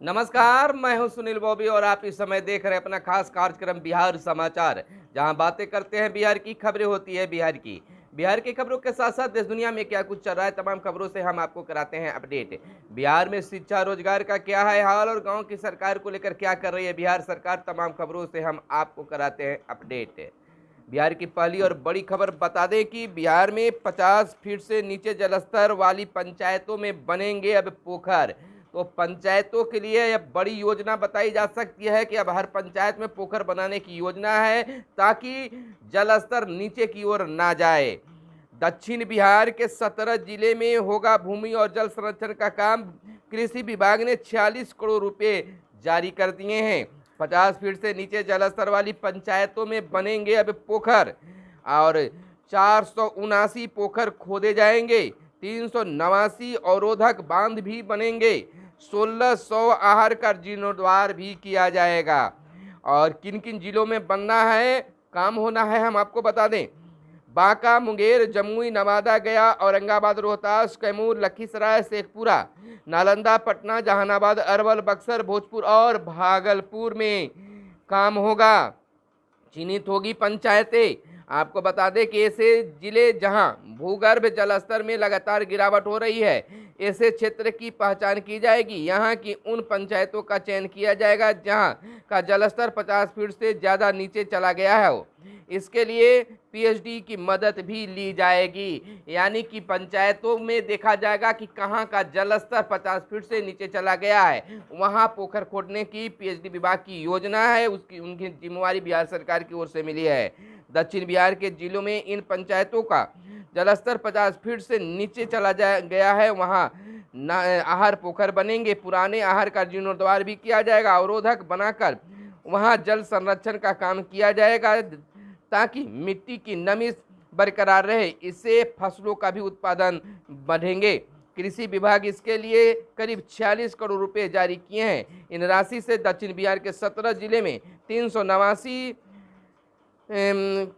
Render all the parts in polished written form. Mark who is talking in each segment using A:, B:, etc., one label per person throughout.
A: नमस्कार, मैं हूं सुनील बॉबी और आप इस समय देख रहे हैं अपना खास कार्यक्रम बिहार समाचार, जहां बातें करते हैं बिहार की, खबरें होती है बिहार की खबरों के साथ साथ देश दुनिया में क्या कुछ चल रहा है, तमाम खबरों से हम आपको कराते हैं अपडेट। बिहार में शिक्षा रोजगार का क्या है हाल और गांव की सरकार को लेकर क्या कर रही है बिहार सरकार, तमाम खबरों से हम आपको कराते हैं अपडेट। बिहार की पहली और बड़ी खबर बता दें कि बिहार में 50 फीट से नीचे जलस्तर वाली पंचायतों में बनेंगे अब पोखर। तो पंचायतों के लिए यह बड़ी योजना बताई जा सकती है कि अब हर पंचायत में पोखर बनाने की योजना है ताकि जलस्तर नीचे की ओर ना जाए। दक्षिण बिहार के 17 जिले में होगा भूमि और जल संरक्षण का काम। कृषि विभाग ने 46 करोड़ रुपए जारी कर दिए हैं। 50 फीट से नीचे जलस्तर वाली पंचायतों में बनेंगे अब पोखर और 479 पोखर खोदे जाएंगे। 389 अवरोधक बांध भी बनेंगे। 1600 आहार का जीर्णोद्धार भी किया जाएगा। और किन किन जिलों में बनना है, काम होना है, हम आपको बता दें। बांका, मुंगेर, जमुई, नवादा, गया, औरंगाबाद, रोहतास, कैमूर, लखीसराय, शेखपुरा, नालंदा, पटना, जहानाबाद, अरवल, बक्सर, भोजपुर और भागलपुर में काम होगा। चिन्हित होगी पंचायतें। आपको बता दें कि ऐसे जिले जहां भूगर्भ जलस्तर में लगातार गिरावट हो रही है, ऐसे क्षेत्र की पहचान की जाएगी। यहां की उन पंचायतों का चयन किया जाएगा जहां का जलस्तर 50 फीट से ज़्यादा नीचे चला गया है। इसके लिए पीएचडी की मदद भी ली जाएगी, यानी कि पंचायतों में देखा जाएगा कि कहां का जलस्तर 50 फीट से नीचे चला गया है, वहां पोखर खोदने की पीएचडी विभाग की योजना है। उसकी उनकी जिम्मेवारी बिहार सरकार की ओर से मिली है। दक्षिण बिहार के जिलों में इन पंचायतों का जलस्तर 50 फीट से नीचे चला गया है, वहां आहार पोखर बनेंगे। पुराने आहार का जीर्णोद्धार भी किया जाएगा। अवरोधक बनाकर वहां जल संरक्षण का काम किया जाएगा ताकि मिट्टी की नमी बरकरार रहे। इससे फसलों का भी उत्पादन बढ़ेंगे। कृषि विभाग इसके लिए करीब 46 करोड़ रुपए जारी किए हैं। इन राशि से दक्षिण बिहार के 17 जिले में 389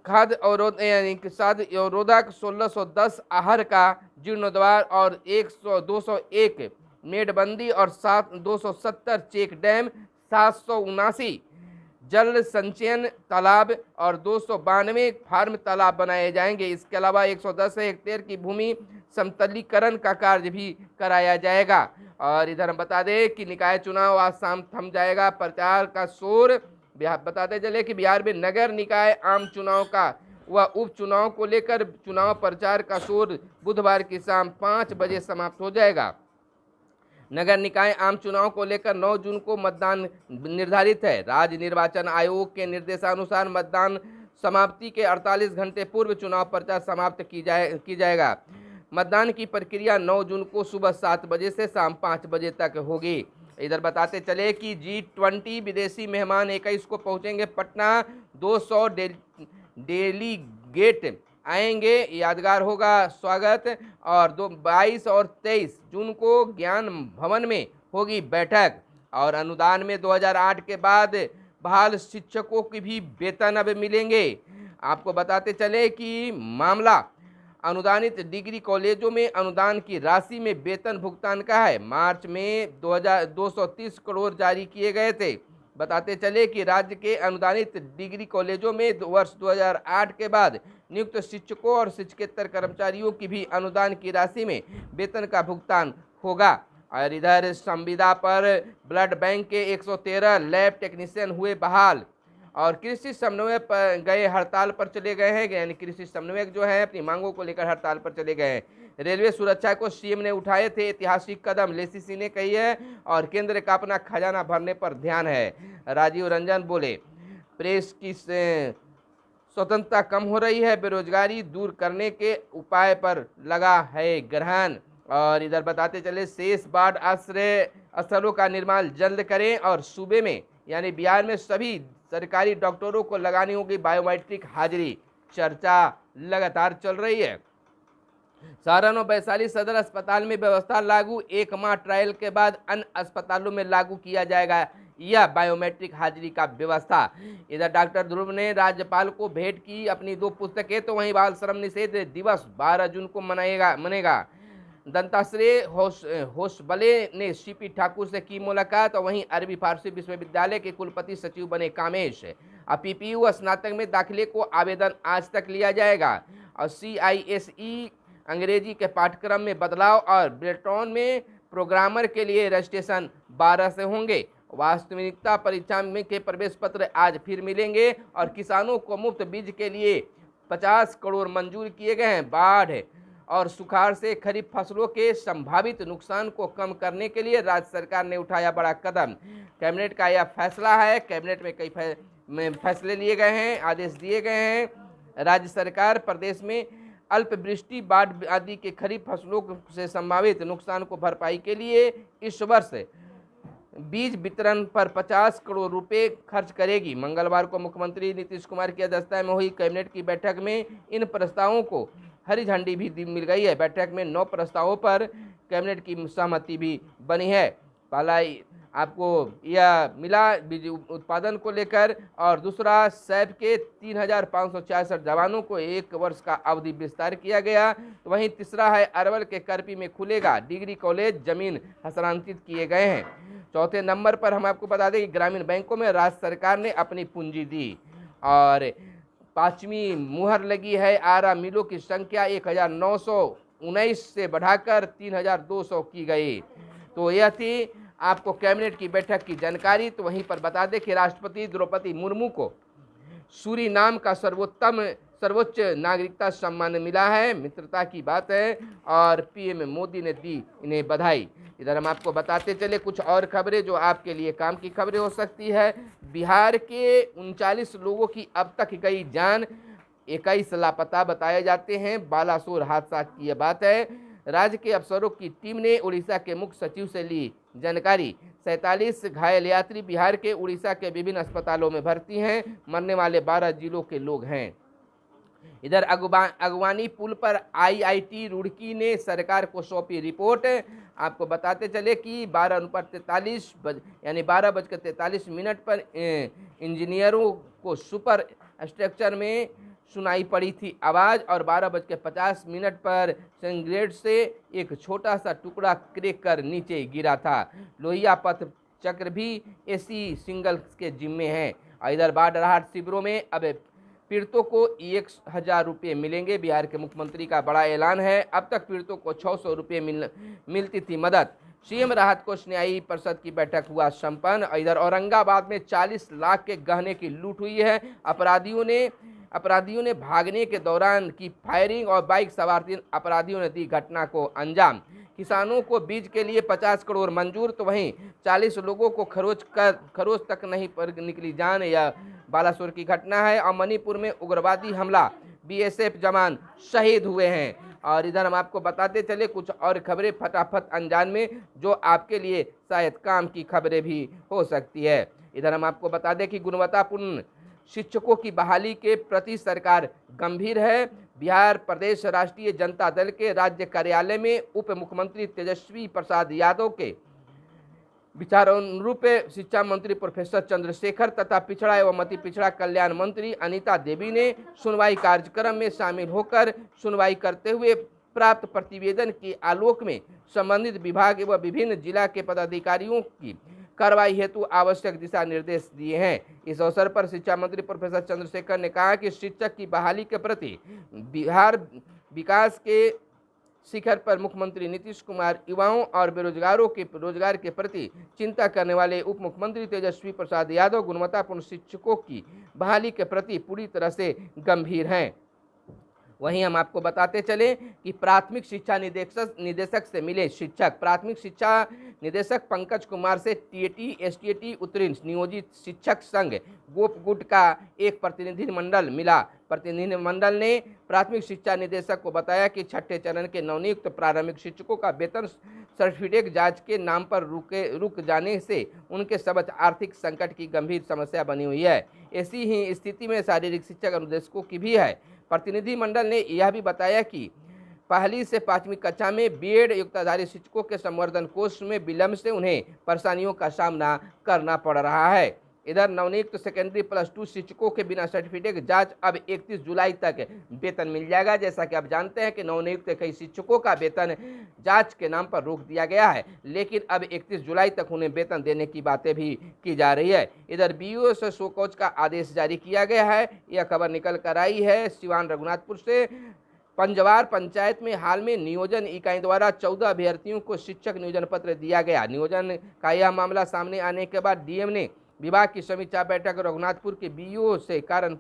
A: खाद्य अवरोध यानी खाद्य अवरोधक, 1610 आहार का जीर्णोद्धार और 201 मेड़बंदी और 270 चेक डैम, 779 जल संचयन तालाब और 292 फार्म तालाब बनाए जाएंगे। इसके अलावा 110 हेक्टेयर की भूमि समतलीकरण का कार्य भी कराया जाएगा। और इधर हम बता दें कि निकाय चुनाव आज शाम थम जाएगा। प्रचार का शोर बताते चले कि बिहार में नगर निकाय आम चुनाव का व उपचुनाव को लेकर चुनाव प्रचार का शोर बुधवार की शाम 5 बजे समाप्त हो जाएगा। नगर निकाय आम चुनाव को लेकर 9 जून को मतदान निर्धारित है। राज्य निर्वाचन आयोग के निर्देशानुसार मतदान समाप्ति के 48 घंटे पूर्व चुनाव प्रचार समाप्त की जाएगा। मतदान की प्रक्रिया 9 जून को सुबह 7 बजे से शाम 5 बजे तक होगी। इधर बताते चले कि G20 विदेशी मेहमान 21 को पहुंचेंगे पटना। 200 डेलीगेट आएंगे, यादगार होगा स्वागत। और 22 और 23 जून को ज्ञान भवन में होगी बैठक। और अनुदान में 2008 के बाद बहाल शिक्षकों की भी वेतन अब मिलेंगे। आपको बताते चले कि मामला अनुदानित डिग्री कॉलेजों में अनुदान की राशि में वेतन भुगतान का है। मार्च में 230 करोड़ जारी किए गए थे। बताते चले कि राज्य के अनुदानित डिग्री कॉलेजों में वर्ष 2008 के बाद नियुक्त शिक्षकों और शिक्षकेतर कर्मचारियों की भी अनुदान की राशि में वेतन का भुगतान होगा। और इधर संविदा पर ब्लड बैंक के 113 लैब टेक्नीशियन हुए बहाल और कृषि समन्वय पर गए हड़ताल पर चले गए हैं। यानी कृषि समन्वयक जो है अपनी मांगों को लेकर हड़ताल पर चले गए हैं। रेलवे सुरक्षा को सीएम ने उठाए थे ऐतिहासिक कदम, लेसीसी ने कही है। और केंद्र का अपना खजाना भरने पर ध्यान है, राजीव रंजन बोले। प्रेस की स्वतंत्रता कम हो रही है, बेरोजगारी दूर करने के उपाय पर लगा है ग्रहण। और इधर बताते चले शेष बाढ़ आश्रय स्थलों का निर्माण जल्द करें और सूबे में यानी बिहार में सभी सरकारी डॉक्टरों को लगानी होगी बायोमेट्रिक हाजिरी। चर्चा लगातार चल रही है। सारण और वैशाली सदर अस्पताल में व्यवस्था लागू। 1 माह ट्रायल के बाद अन्य अस्पतालों में लागू किया जाएगा यह बायोमेट्रिक हाजिरी का व्यवस्था। इधर डॉक्टर ध्रुव ने राज्यपाल को भेंट की अपनी 2 पुस्तकें। तो वहीं बाल श्रम निषेध दिवस 12 जून को मनेगा। दत्ताश्रेय होसबले ने सीपी ठाकुर से की मुलाकात। और वहीं अरबी फारसी विश्वविद्यालय के कुलपति सचिव बने कामेश। अब पीपीयू स्नातक में दाखिले को आवेदन आज तक लिया जाएगा। और CISE अंग्रेजी के पाठ्यक्रम में बदलाव और ब्रेटॉन में प्रोग्रामर के लिए रजिस्ट्रेशन 12 से होंगे। वास्तविकता परीक्षा में के प्रवेश पत्र आज फिर मिलेंगे। और किसानों को मुफ्त बीज के लिए 50 करोड़ मंजूर किए गए हैं। बाढ़ और सुखाड़ से खरीफ फसलों के संभावित नुकसान को कम करने के लिए राज्य सरकार ने उठाया बड़ा कदम। कैबिनेट का यह फैसला है। कैबिनेट में कई फैसले लिए गए हैं, आदेश दिए गए हैं। राज्य सरकार प्रदेश में अल्पवृष्टि, बाढ़ आदि के खरीफ फसलों से संभावित नुकसान को भरपाई के लिए इस वर्ष बीज वितरण पर 50 करोड़ रुपए खर्च करेगी। मंगलवार को मुख्यमंत्री नीतीश कुमार की अध्यक्षता में हुई कैबिनेट की बैठक में इन प्रस्तावों को हरी झंडी भी मिल गई है। बैठक में 9 प्रस्तावों पर कैबिनेट की सहमति भी बनी है। पहला आपको यह मिला बीज उत्पादन को लेकर, और दूसरा सैप के 3566 जवानों को 1 वर्ष का अवधि विस्तार किया गया। तो वहीं तीसरा है अरवल के करपी में खुलेगा डिग्री कॉलेज, जमीन हस्तांतरित किए गए हैं। चौथे नंबर पर हम आपको बता दें कि ग्रामीण बैंकों में राज्य सरकार ने अपनी पूंजी दी। और 5वीं मुहर लगी है। आरा मिलों की संख्या 1919 से बढ़ाकर 3200 की गई। तो यह थी आपको कैबिनेट की बैठक की जानकारी। तो वहीं पर बता दें कि राष्ट्रपति द्रौपदी मुर्मू को सूरीनाम का सर्वोच्च नागरिकता सम्मान मिला है। मित्रता की बात है। और पीएम मोदी ने दी इन्हें बधाई। इधर हम आपको बताते चले कुछ और खबरें जो आपके लिए काम की खबरें हो सकती है। बिहार के 39 लोगों की अब तक गई जान, 21 लापता बताए जाते हैं। बालासोर हादसा की यह बात है। राज्य के अफसरों की टीम ने उड़ीसा के मुख्य सचिव से ली जानकारी। 47 घायल यात्री बिहार के उड़ीसा के विभिन्न अस्पतालों में भर्ती हैं। मरने वाले 12 जिलों के लोग हैं। इधर अगवानी पुल पर IIT रुड़की ने सरकार को सौंपी रिपोर्ट। आपको बताते चले कि 12:43 पर इंजीनियरों को सुपर स्ट्रक्चर में सुनाई पड़ी थी आवाज़। और 12:50 पर संग्रेड से एक छोटा सा टुकड़ा क्रैक कर नीचे गिरा था। लोहिया पथ चक्र भी AC सिंगल के जिम्मे है। और इधर बाढ़ राहत शिविरों में अब पीड़ितों को 1000 रुपये मिलेंगे। बिहार के मुख्यमंत्री का बड़ा ऐलान है। अब तक पीड़ितों को 600 रुपये मिलती थी मदद। CM राहत कोष न्यायिक परिषद की बैठक हुआ संपन्न। इधर औरंगाबाद में 40 लाख के गहने की लूट हुई है। अपराधियों ने भागने के दौरान की फायरिंग और बाइक सवार 3 अपराधियों ने दी घटना को अंजाम। किसानों को बीज के लिए 50 करोड़ मंजूर। तो वहीं 40 लोगों को खरोच तक नहीं पर निकली जान। यह बालासोर की घटना है। और मणिपुर में उग्रवादी हमला, BSF जवान शहीद हुए हैं। और इधर हम आपको बताते चले कुछ और खबरें फटाफट अनजान में, जो आपके लिए शायद काम की खबरें भी हो सकती है। इधर हम आपको बता दें कि गुणवत्तापूर्ण शिक्षकों की बहाली के प्रति सरकार गंभीर है। बिहार प्रदेश राष्ट्रीय जनता दल के राज्य कार्यालय में उप मुख्यमंत्री तेजस्वी प्रसाद यादव के विचारानुरूप शिक्षा मंत्री प्रोफेसर चंद्रशेखर तथा पिछड़ा एवं अति पिछड़ा कल्याण मंत्री अनीता देवी ने सुनवाई कार्यक्रम में शामिल होकर सुनवाई करते हुए प्राप्त प्रतिवेदन के आलोक में संबंधित विभाग एवं विभिन्न जिला के पदाधिकारियों की कार्रवाई हेतु आवश्यक दिशा निर्देश दिए हैं। इस अवसर पर शिक्षा मंत्री प्रोफेसर चंद्रशेखर ने कहा कि शिक्षक की बहाली के प्रति बिहार विकास के शिखर पर मुख्यमंत्री नीतीश कुमार युवाओं और बेरोजगारों के रोजगार के प्रति चिंता करने वाले उप मुख्यमंत्री तेजस्वी प्रसाद यादव गुणवत्तापूर्ण शिक्षकों की बहाली के प्रति पूरी तरह से गंभीर हैं। वहीं हम आपको बताते चले कि प्राथमिक शिक्षा निदेशक से मिले शिक्षक। प्राथमिक शिक्षा निदेशक पंकज कुमार से TAT STAT उत्तीर्ण नियोजित शिक्षक संघ गोपगुट का एक प्रतिनिधिमंडल मिला। प्रतिनिधिमंडल ने प्राथमिक शिक्षा निदेशक को बताया कि 6ठे चरण के नवनियुक्त प्रारंभिक शिक्षकों का वेतन सर्टिफिकेट जांच के नाम पर रुक जाने से उनके समक्ष आर्थिक संकट की गंभीर समस्या बनी हुई है। ऐसी ही स्थिति में शारीरिक शिक्षक अनुदेशकों की भी है। प्रतिनिधिमंडल ने यह भी बताया कि पहली से 5वीं कक्षा में B.Ed युक्ताधारी शिक्षकों के संवर्धन कोर्स में विलंब से उन्हें परेशानियों का सामना करना पड़ रहा है। इधर नवनियुक्त सेकेंडरी +2 शिक्षकों के बिना सर्टिफिकेट जांच अब 31 जुलाई तक वेतन मिल जाएगा। जैसा कि आप जानते हैं कि नवनियुक्त कई शिक्षकों का वेतन जांच के नाम पर रोक दिया गया है, लेकिन अब 31 जुलाई तक उन्हें वेतन देने की बातें भी की जा रही है। इधर बीईओ से शोकॉज का आदेश जारी किया गया है। यह खबर निकल कर आई है सिवान रघुनाथपुर से। पंजवार पंचायत में हाल में नियोजन इकाई द्वारा 14 अभ्यर्थियों को शिक्षक नियोजन पत्र दिया गया। नियोजन का यह मामला सामने आने के बाद डीएम ने विभाग की समीक्षा बैठक रघुनाथपुर के बीईओ से कारण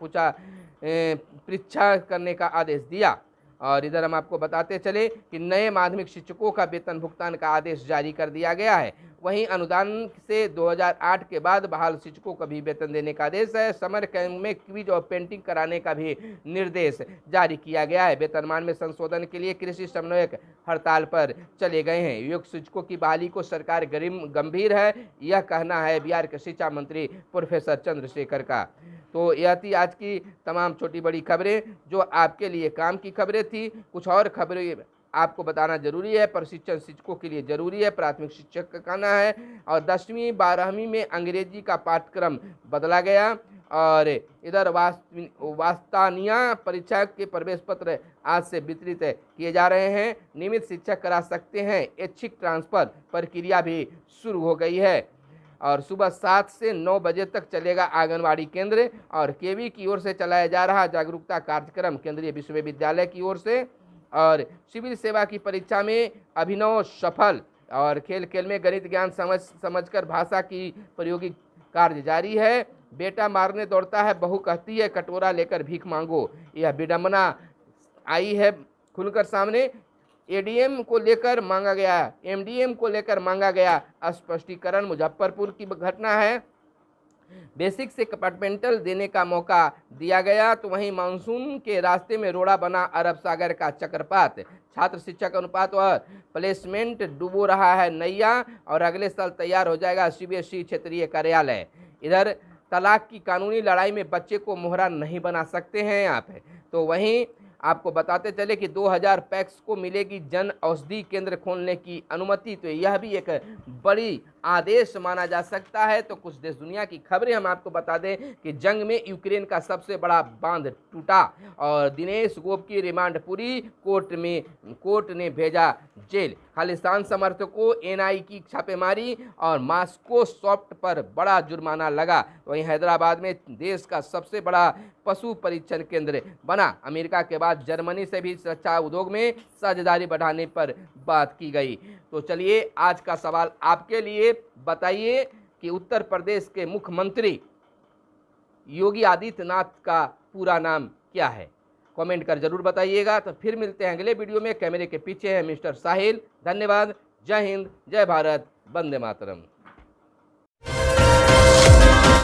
A: परीक्षा करने का आदेश दिया। और इधर हम आपको बताते चले कि नए माध्यमिक शिक्षकों का वेतन भुगतान का आदेश जारी कर दिया गया है। वहीं अनुदान से 2008 के बाद बहाल शिक्षकों को भी वेतन देने का आदेश है। समर कैंप में क्विज और पेंटिंग कराने का भी निर्देश जारी किया गया है। वेतनमान में संशोधन के लिए कृषि समन्वयक हड़ताल पर चले गए हैं। योग्य शिक्षकों की बहाली को सरकार गंभीर है, यह कहना है बिहार के शिक्षा मंत्री प्रोफेसर चंद्रशेखर का। तो यह थी आज की तमाम छोटी बड़ी खबरें जो आपके लिए काम की खबरें थी। कुछ और खबरें आपको बताना जरूरी है। प्रशिक्षण शिक्षकों के लिए जरूरी है, प्राथमिक शिक्षक का कहना है। और 10वीं 12वीं में अंग्रेजी का पाठ्यक्रम बदला गया। और इधर वास्तानिया परीक्षा के प्रवेश पत्र आज से वितरित किए जा रहे हैं। नियमित शिक्षक करा सकते हैं। ऐच्छिक ट्रांसफर प्रक्रिया भी शुरू हो गई है। और सुबह 7 से 9 बजे तक चलेगा आंगनवाड़ी केंद्र। और केवी की ओर से चलाया जा रहा जागरूकता कार्यक्रम केंद्रीय विश्वविद्यालय की ओर से। और सिविल सेवा की परीक्षा में अभिनव सफल। और खेल खेल में गणित ज्ञान समझकर भाषा की प्रयोगिक कार्य जारी है। बेटा मारने दौड़ता है, बहू कहती है कटोरा लेकर भीख मांगो। यह विडंबना आई है खुलकर सामने। एडीएम को लेकर मांगा गया, एमडीएम को लेकर मांगा गया स्पष्टीकरण। मुजफ्फरपुर की घटना है। बेसिक से कंपार्टमेंटल देने का मौका दिया गया, तो वहीं मानसून के रास्ते में रोड़ा बना अरब सागर का चक्रपात। छात्र शिक्षक अनुपात व प्लेसमेंट डूबो रहा है नैया। और अगले साल तैयार हो जाएगा सीबीएसई क्षेत्रीय कार्यालय। इधर तलाक की कानूनी लड़ाई में बच्चे को मोहरा नहीं बना सकते हैं आप। तो वहीं आपको बताते चले कि 2000 पैक्स को मिलेगी जन औषधि केंद्र खोलने की अनुमति। तो यह भी एक बड़ी आदेश माना जा सकता है। तो कुछ देश दुनिया की खबरें हम आपको बता दें कि जंग में यूक्रेन का सबसे बड़ा बांध टूटा। और दिनेश गोप की रिमांड पूरी, कोर्ट ने भेजा जेल। खालिस्तान समर्थकों एनआई की छापेमारी और मॉस्को सॉफ्ट पर बड़ा जुर्माना लगा। वहीं हैदराबाद में देश का सबसे बड़ा पशु परीक्षण केंद्र बना। अमेरिका के बाद जर्मनी से भी रक्षा उद्योग में साझेदारी बढ़ाने पर बात की गई। तो चलिए आज का सवाल आपके लिए, बताइए कि उत्तर प्रदेश के मुख्यमंत्री योगी आदित्यनाथ का पूरा नाम क्या है? कमेंट कर जरूर बताइएगा। तो फिर मिलते हैं अगले वीडियो में। कैमरे के पीछे है मिस्टर साहिल। धन्यवाद। जय हिंद, जय भारत, वंदे मातरम।